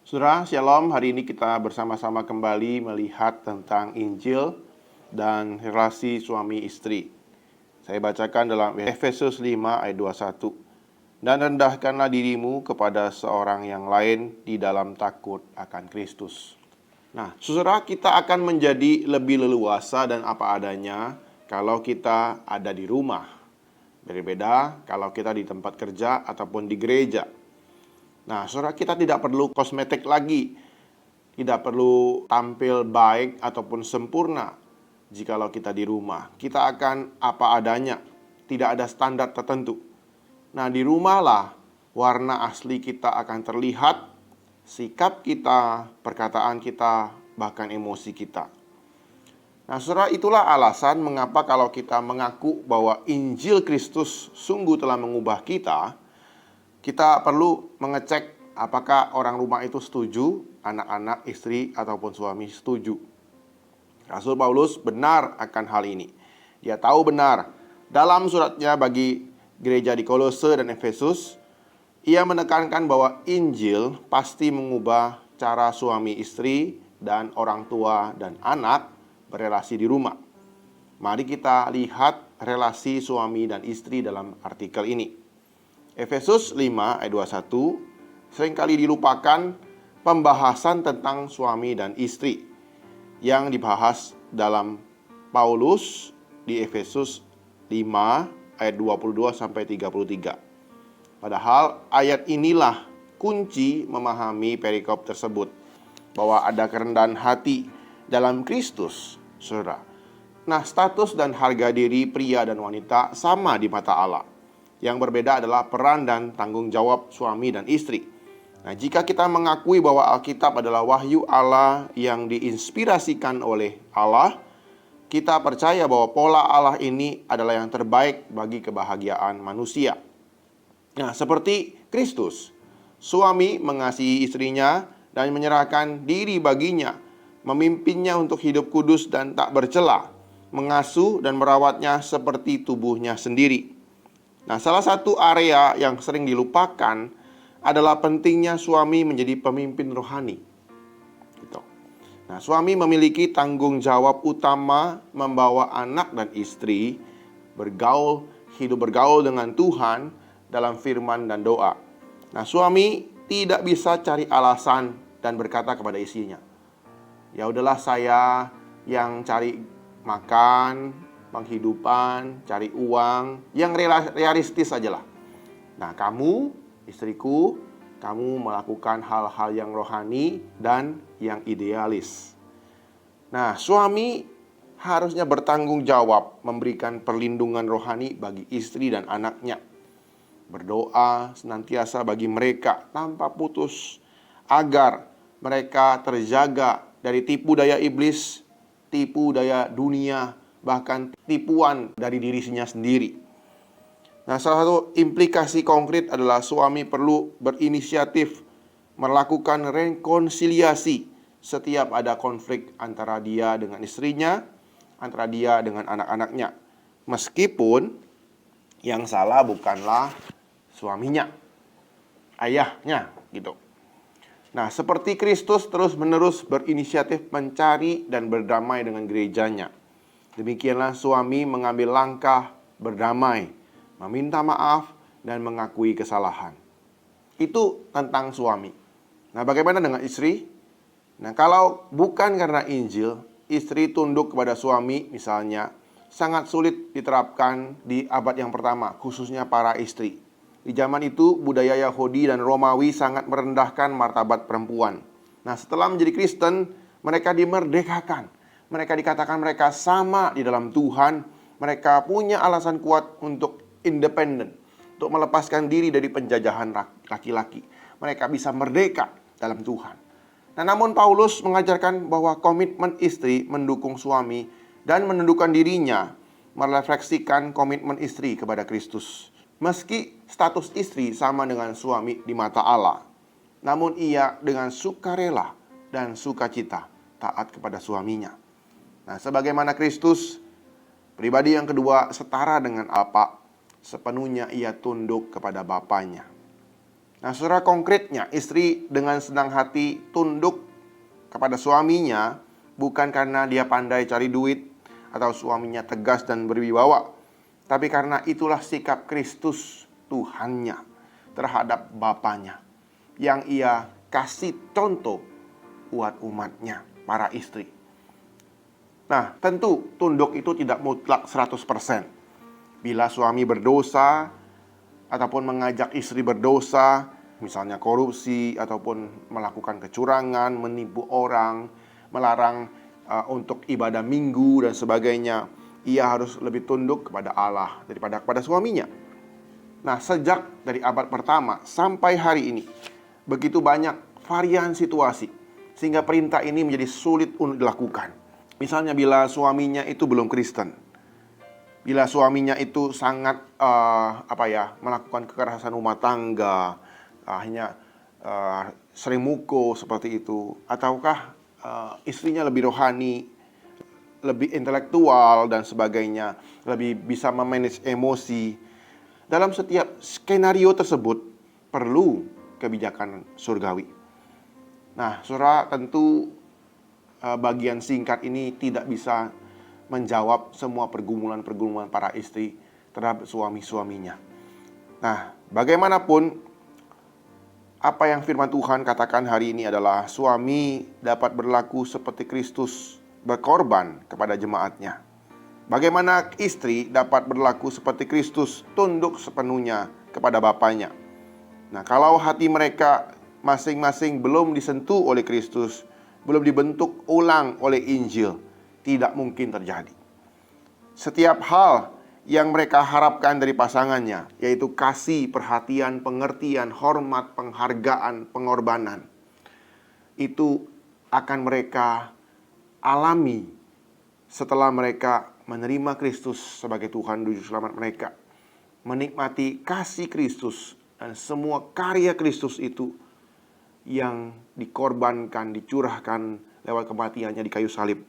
Saudara, Shalom. Hari ini kita bersama-sama kembali melihat tentang Injil dan relasi suami istri. Saya bacakan dalam Efesus 5 ayat 21. Dan rendahkanlah dirimu kepada seorang yang lain di dalam takut akan Kristus. Nah, saudara, kita akan menjadi lebih leluasa dan apa adanya kalau kita ada di rumah. Berbeda kalau kita di tempat kerja ataupun di gereja. Nah, saudara, kita tidak perlu kosmetik lagi, tidak perlu tampil baik ataupun sempurna. Jikalau kita di rumah, kita akan apa adanya, tidak ada standar tertentu. Nah, di rumahlah warna asli kita akan terlihat, sikap kita, perkataan kita, bahkan emosi kita. Nah, saudara, itulah alasan mengapa kalau kita mengaku bahwa Injil Kristus sungguh telah mengubah kita perlu mengecek apakah orang rumah itu setuju, anak-anak, istri, ataupun suami setuju. Rasul Paulus benar akan hal ini. Dia tahu benar. Dalam suratnya bagi gereja di Kolose dan Efesus, ia menekankan bahwa Injil pasti mengubah cara suami istri dan orang tua dan anak berelasi di rumah. Mari kita lihat relasi suami dan istri dalam artikel ini. Efesus 5 ayat 21 seringkali dilupakan pembahasan tentang suami dan istri yang dibahas dalam Paulus di Efesus 5 ayat 22 sampai 33. Padahal ayat inilah kunci memahami perikop tersebut, bahwa ada kerendahan hati dalam Kristus, saudara. Nah, status dan harga diri pria dan wanita sama di mata Allah. Yang berbeda adalah peran dan tanggung jawab suami dan istri. Nah, jika kita mengakui bahwa Alkitab adalah wahyu Allah yang diinspirasikan oleh Allah, kita percaya bahwa pola Allah ini adalah yang terbaik bagi kebahagiaan manusia. Nah, seperti Kristus, suami mengasihi istrinya dan menyerahkan diri baginya, memimpinnya untuk hidup kudus dan tak bercela, mengasuh dan merawatnya seperti tubuhnya sendiri. Nah, salah satu area yang sering dilupakan adalah pentingnya suami menjadi pemimpin rohani. Gitu. Nah, suami memiliki tanggung jawab utama membawa anak dan istri hidup bergaul dengan Tuhan dalam firman dan doa. Nah, suami tidak bisa cari alasan dan berkata kepada istrinya, "Ya udahlah, saya yang cari makan, penghidupan, cari uang, yang realistis sajalah. Nah, kamu, istriku, kamu melakukan hal-hal yang rohani dan yang idealis." Nah, suami harusnya bertanggung jawab memberikan perlindungan rohani bagi istri dan anaknya. Berdoa senantiasa bagi mereka tanpa putus, agar mereka terjaga dari tipu daya iblis, tipu daya dunia, bahkan tipuan dari dirinya sendiri. Nah, salah satu implikasi konkret adalah suami perlu berinisiatif melakukan rekonsiliasi setiap ada konflik antara dia dengan istrinya, antara dia dengan anak-anaknya. Meskipun yang salah bukanlah suaminya, ayahnya gitu. Nah, seperti Kristus terus-menerus berinisiatif mencari dan berdamai dengan gerejanya, demikianlah suami mengambil langkah berdamai, meminta maaf, dan mengakui kesalahan. Itu tentang suami. Nah, bagaimana dengan istri? Nah, kalau bukan karena Injil, istri tunduk kepada suami misalnya, sangat sulit diterapkan di abad yang pertama, khususnya para istri. Di zaman itu, budaya Yahudi dan Romawi sangat merendahkan martabat perempuan. Nah, setelah menjadi Kristen, mereka dimerdekakan. Mereka dikatakan mereka sama di dalam Tuhan. Mereka punya alasan kuat untuk independen, untuk melepaskan diri dari penjajahan laki-laki. Mereka bisa merdeka dalam Tuhan. Nah, namun Paulus mengajarkan bahwa komitmen istri mendukung suami dan menundukkan dirinya merefleksikan komitmen istri kepada Kristus. Meski status istri sama dengan suami di mata Allah, namun ia dengan sukarela dan sukacita taat kepada suaminya. Nah, sebagaimana Kristus, pribadi yang kedua setara dengan Bapa, sepenuhnya ia tunduk kepada Bapanya. Nah, saudara, konkretnya istri dengan senang hati tunduk kepada suaminya bukan karena dia pandai cari duit atau suaminya tegas dan berwibawa, tapi karena itulah sikap Kristus Tuhannya terhadap Bapaknya yang ia kasih contoh buat umatnya, para istri. Nah, tentu tunduk itu tidak mutlak 100%. Bila suami berdosa ataupun mengajak istri berdosa, misalnya korupsi ataupun melakukan kecurangan, menipu orang, melarang untuk ibadah minggu dan sebagainya, ia harus lebih tunduk kepada Allah daripada kepada suaminya. Nah, sejak dari abad pertama sampai hari ini, begitu banyak varian situasi sehingga perintah ini menjadi sulit untuk dilakukan. Misalnya bila suaminya itu belum Kristen, bila suaminya itu sangat melakukan kekerasan rumah tangga, hanya sering mukul seperti itu, ataukah istrinya lebih rohani, lebih intelektual dan sebagainya, lebih bisa memanage emosi. Dalam setiap skenario tersebut perlu kebijakan surgawi. Nah, saudara, tentu bagian singkat ini tidak bisa menjawab semua pergumulan-pergumulan para istri terhadap suami-suaminya. Nah, bagaimanapun, apa yang firman Tuhan katakan hari ini adalah suami dapat berlaku seperti Kristus berkorban kepada jemaatnya. Bagaimana istri dapat berlaku seperti Kristus tunduk sepenuhnya kepada Bapaknya. Nah, kalau hati mereka masing-masing belum disentuh oleh Kristus, belum dibentuk ulang oleh Injil, tidak mungkin terjadi. Setiap hal yang mereka harapkan dari pasangannya, yaitu kasih, perhatian, pengertian, hormat, penghargaan, pengorbanan, itu akan mereka alami setelah mereka menerima Kristus sebagai Tuhan dan Juru Selamat mereka, menikmati kasih Kristus dan semua karya Kristus itu yang dikorbankan, dicurahkan lewat kematiannya di kayu salib,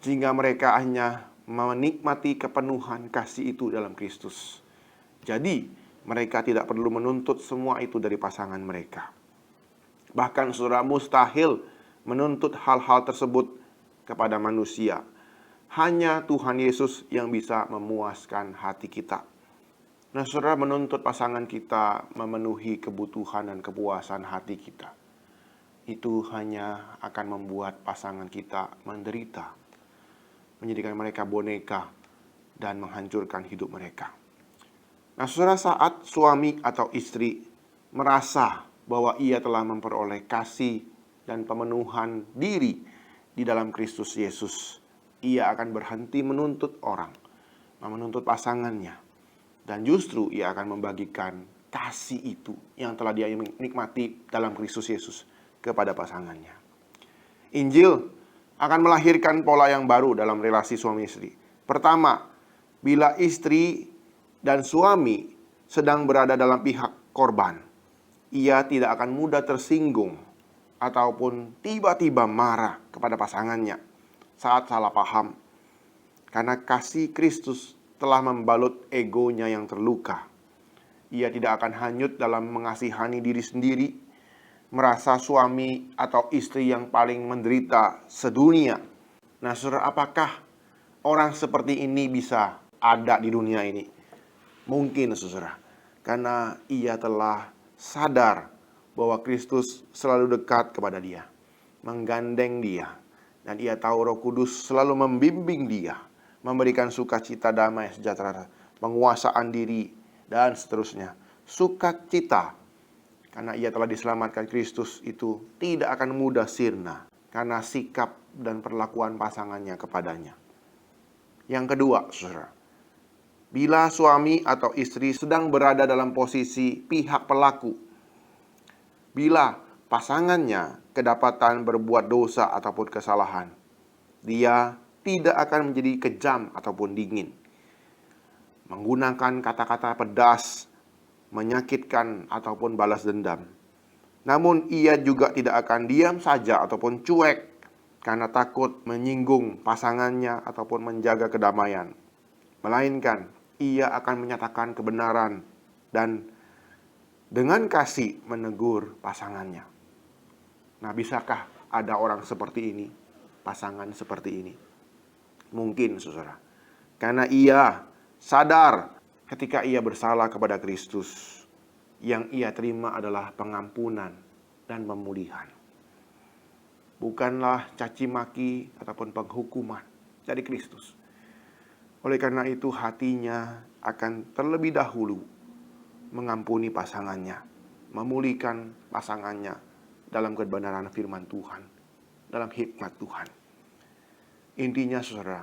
sehingga mereka hanya menikmati kepenuhan kasih itu dalam Kristus. Jadi mereka tidak perlu menuntut semua itu dari pasangan mereka. Bahkan saudara, mustahil menuntut hal-hal tersebut kepada manusia. Hanya Tuhan Yesus yang bisa memuaskan hati kita. Nah, saudara, menuntut pasangan kita memenuhi kebutuhan dan kepuasan hati kita, itu hanya akan membuat pasangan kita menderita, menjadikan mereka boneka, dan menghancurkan hidup mereka. Nah, saudara, saat suami atau istri merasa bahwa ia telah memperoleh kasih dan pemenuhan diri di dalam Kristus Yesus, ia akan berhenti menuntut orang, menuntut pasangannya, dan justru ia akan membagikan kasih itu yang telah dia nikmati dalam Kristus Yesus kepada pasangannya. Injil akan melahirkan pola yang baru dalam relasi suami istri. Pertama, bila istri dan suami sedang berada dalam pihak korban, ia tidak akan mudah tersinggung ataupun tiba-tiba marah kepada pasangannya saat salah paham, karena kasih Kristus telah membalut egonya yang terluka. Ia tidak akan hanyut dalam mengasihani diri sendiri, merasa suami atau istri yang paling menderita sedunia. Nah, saudara, apakah orang seperti ini bisa ada di dunia ini? Mungkin, saudara, karena ia telah sadar bahwa Kristus selalu dekat kepada dia, menggandeng dia, dan ia tahu Roh Kudus selalu membimbing dia, memberikan sukacita, damai, sejahtera, penguasaan diri, dan seterusnya. Sukacita karena ia telah diselamatkan Kristus itu tidak akan mudah sirna karena sikap dan perlakuan pasangannya kepadanya. Yang kedua, saudara, bila suami atau istri sedang berada dalam posisi pihak pelaku, bila pasangannya kedapatan berbuat dosa ataupun kesalahan, dia tidak akan menjadi kejam ataupun dingin, menggunakan kata-kata pedas, menyakitkan ataupun balas dendam. Namun ia juga tidak akan diam saja ataupun cuek karena takut menyinggung pasangannya ataupun menjaga kedamaian. Melainkan ia akan menyatakan kebenaran dan dengan kasih menegur pasangannya. Nah, bisakah ada orang seperti ini, pasangan seperti ini? Mungkin, saudara. Karena ia sadar ketika ia bersalah kepada Kristus, yang ia terima adalah pengampunan dan pemulihan. Bukanlah caci maki ataupun penghukuman dari Kristus. Oleh karena itu hatinya akan terlebih dahulu mengampuni pasangannya, memulihkan pasangannya dalam kebenaran firman Tuhan, dalam hikmat Tuhan. Intinya saudara,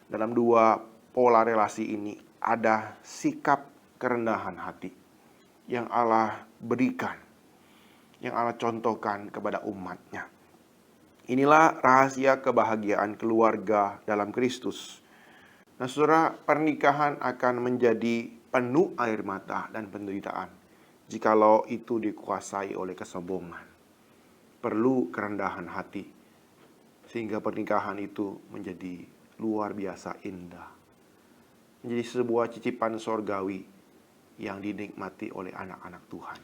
dalam dua pola relasi ini ada sikap kerendahan hati yang Allah berikan, yang Allah contohkan kepada umatnya. Inilah rahasia kebahagiaan keluarga dalam Kristus. Nah saudara, pernikahan akan menjadi penuh air mata dan penderitaan jikalau itu dikuasai oleh kesombongan. Perlu kerendahan hati sehingga pernikahan itu menjadi luar biasa indah, menjadi sebuah cicipan sorgawi yang dinikmati oleh anak-anak Tuhan.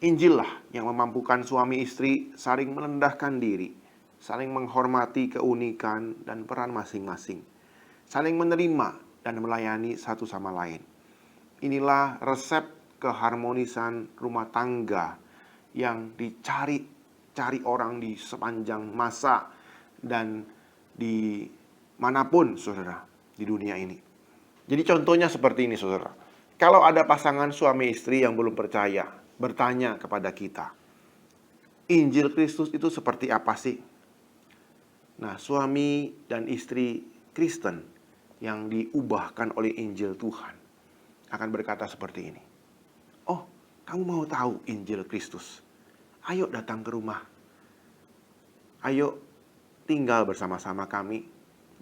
Injil lah yang memampukan suami istri saling merendahkan diri, saling menghormati keunikan dan peran masing-masing, saling menerima dan melayani satu sama lain. Inilah resep keharmonisan rumah tangga yang dicari orang di sepanjang masa dan di manapun saudara di dunia ini. Jadi contohnya seperti ini saudara. Kalau ada pasangan suami istri yang belum percaya, bertanya kepada kita, Injil Kristus itu seperti apa sih? Nah, suami dan istri Kristen yang diubahkan oleh Injil Tuhan akan berkata seperti ini. Oh, kamu mau tahu Injil Kristus? Ayo datang ke rumah. Ayo tinggal bersama-sama kami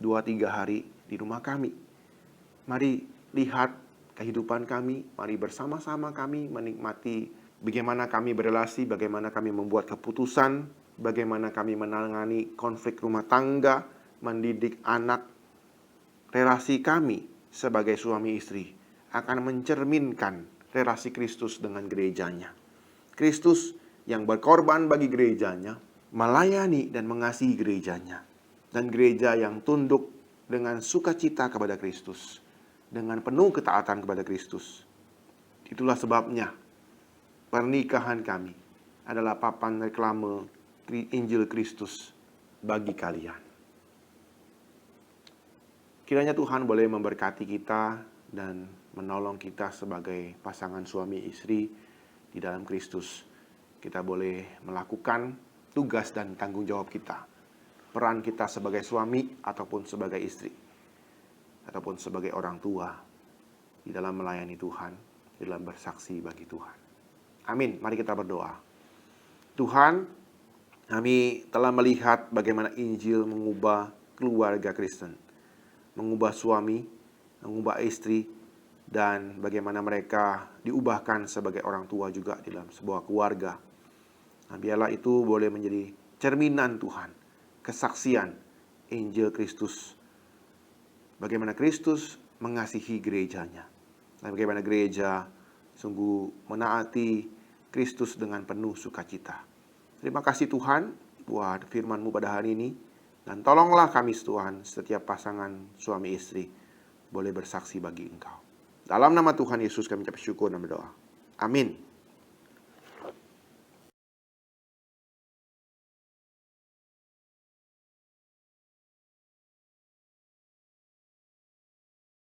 2-3 hari di rumah kami. Mari lihat kehidupan kami. Mari bersama-sama kami menikmati bagaimana kami berelasi, bagaimana kami membuat keputusan, bagaimana kami menangani konflik rumah tangga, mendidik anak. Relasi kami sebagai suami istri akan mencerminkan relasi Kristus dengan gerejanya. Kristus yang berkorban bagi gerejanya, melayani dan mengasihi gerejanya. Dan gereja yang tunduk dengan sukacita kepada Kristus, dengan penuh ketaatan kepada Kristus. Itulah sebabnya pernikahan kami adalah papan reklame Injil Kristus bagi kalian. Kiranya Tuhan boleh memberkati kita dan menolong kita sebagai pasangan suami istri di dalam Kristus. Kita boleh melakukan tugas dan tanggung jawab kita, peran kita sebagai suami ataupun sebagai istri, ataupun sebagai orang tua di dalam melayani Tuhan, di dalam bersaksi bagi Tuhan. Amin. Mari kita berdoa. Tuhan, kami telah melihat bagaimana Injil mengubah keluarga Kristen, mengubah suami, mengubah istri, dan bagaimana mereka diubahkan sebagai orang tua juga di dalam sebuah keluarga. Nah, biarlah itu boleh menjadi cerminan Tuhan, kesaksian Injil Kristus. Bagaimana Kristus mengasihi gerejanya, dan bagaimana gereja sungguh menaati Kristus dengan penuh sukacita. Terima kasih Tuhan buat firman-Mu pada hari ini. Dan tolonglah kami Tuhan, setiap pasangan suami istri boleh bersaksi bagi Engkau. Dalam nama Tuhan Yesus kami ucap syukur dan berdoa. Amin.